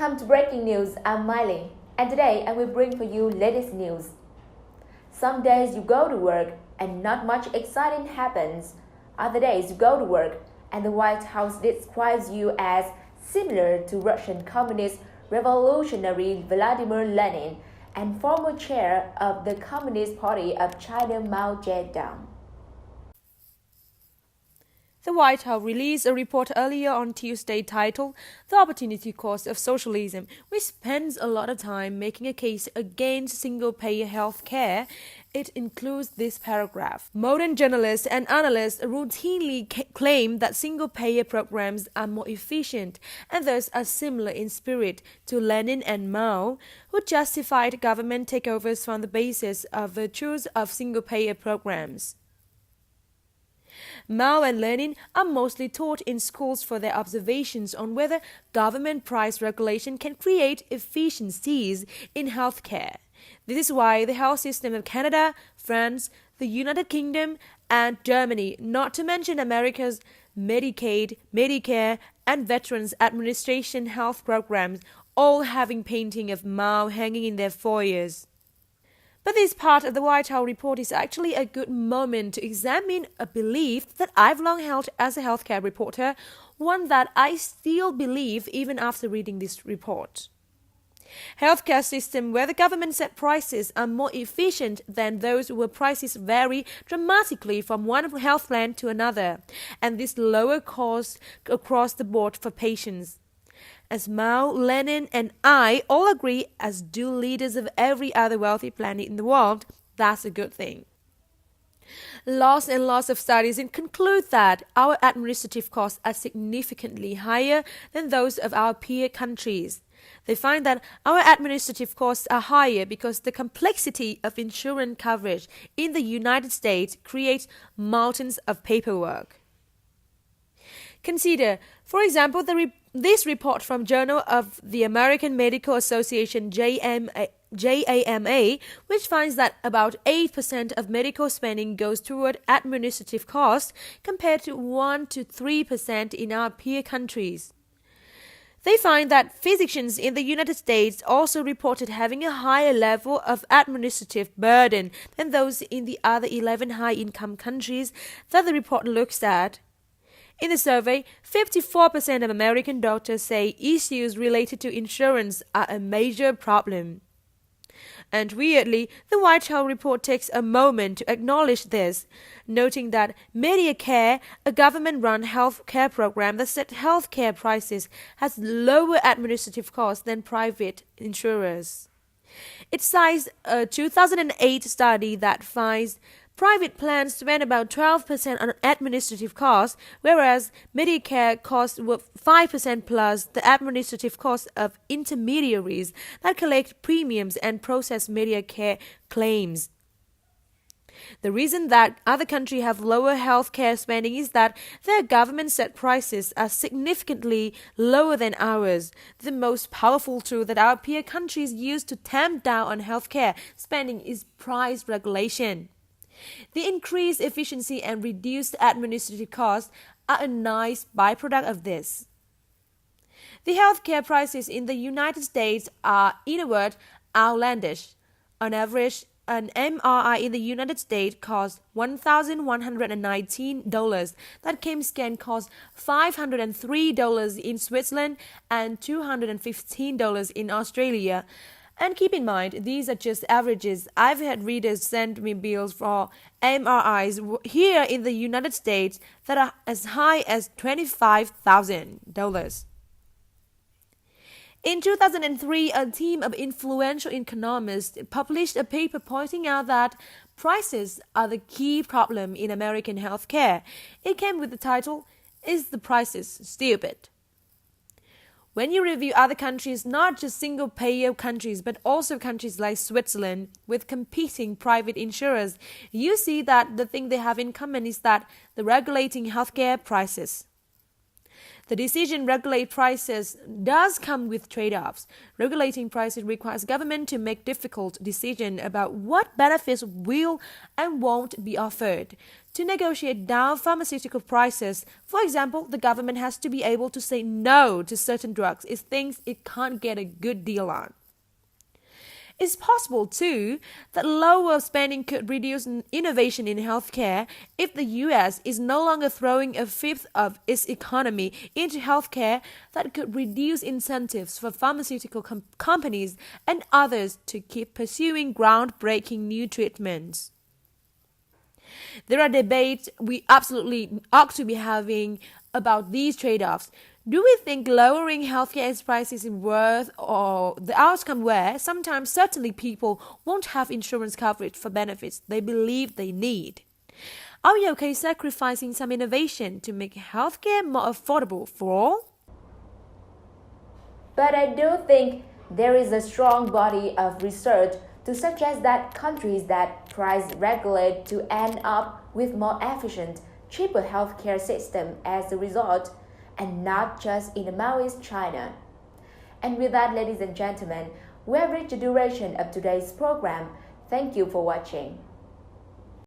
Welcome to Breaking News. I'm Miley, and today I will bring for you latest news. Some days you go to work and not much exciting happens. Other days you go to work and the White House describes you as similar to Russian Communist revolutionary Vladimir Lenin and former chair of the Communist Party of China Mao Zedong. The White House released a report earlier on Tuesday titled The Opportunity Cost of Socialism, which spends a lot of time making a case against single-payer health care. It includes this paragraph. Modern journalists and analysts routinely claim that single-payer programs are more efficient and thus are similar in spirit to Lenin and Mao, who justified government takeovers on the basis of virtues of single-payer programs. Mao and Lenin are mostly taught in schools for their observations on whether government price regulation can create efficiencies in healthcare. This is why the health system of Canada, France, the United Kingdom, and Germany, not to mention America's Medicaid, Medicare, and Veterans Administration health programs, all having painting of Mao hanging in their foyers. But this part of the White House report is actually a good moment to examine a belief that I've long held as a healthcare reporter, one that I still believe even after reading this report. Healthcare system where the government set prices are more efficient than those where prices vary dramatically from one health plan to another, and this lower cost across the board for patients. As Mao, Lenin, and I all agree, as do leaders of every other wealthy planet in the world, that's a good thing. Lots and lots of studies conclude that our administrative costs are significantly higher than those of our peer countries. They find that our administrative costs are higher because the complexity of insurance coverage in the United States creates mountains of paperwork. Consider, for example, this report from Journal of the American Medical Association JAMA, which finds that about 8% of medical spending goes toward administrative costs compared to 1 to 3% in our peer countries. They find that physicians in the United States also reported having a higher level of administrative burden than those in the other 11 high-income countries that the report looks at. In the survey, 54% of American doctors say issues related to insurance are a major problem. And weirdly, the White House report takes a moment to acknowledge this, noting that Medicare, a government-run health care program that sets health care prices, has lower administrative costs than private insurers. It cites a 2008 study that finds private plans spend about 12% on administrative costs, whereas Medicare costs were 5% plus the administrative costs of intermediaries that collect premiums and process Medicare claims. The reason that other countries have lower healthcare spending is that their government-set prices are significantly lower than ours. The most powerful tool that our peer countries use to tamp down on healthcare spending is price regulation. The increased efficiency and reduced administrative costs are a nice byproduct of this. The healthcare prices in the United States are, in a word, outlandish. On average, an MRI in the United States costs $1,119. That CAT scan costs $503 in Switzerland and $215 in Australia. And keep in mind, these are just averages. I've had readers send me bills for MRIs here in the United States that are as high as $25,000. In 2003, a team of influential economists published a paper pointing out that prices are the key problem in American healthcare. It came with the title, "Is the Prices Stupid?" When you review other countries, not just single-payer countries, but also countries like Switzerland with competing private insurers, you see that the thing they have in common is that they're regulating healthcare prices. The decision regulate prices does come with trade-offs. Regulating prices requires government to make difficult decisions about what benefits will and won't be offered. To negotiate down pharmaceutical prices, for example, the government has to be able to say no to certain drugs it thinks it can't get a good deal on. It's possible, too, that lower spending could reduce innovation in healthcare if the US is no longer throwing a fifth of its economy into healthcare. That could reduce incentives for pharmaceutical companies and others to keep pursuing groundbreaking new treatments. There are debates we absolutely ought to be having about these trade-offs. Do we think lowering healthcare prices is worth or the outcome where sometimes certainly people won't have insurance coverage for benefits they believe they need? Are we okay sacrificing some innovation to make healthcare more affordable for all? But I do think there is a strong body of research to suggest that countries that price regulate to end up with more efficient, cheaper healthcare system as a result, and not just in the Maoist China. And with that, ladies and gentlemen, we have reached the duration of today's program. Thank you for watching.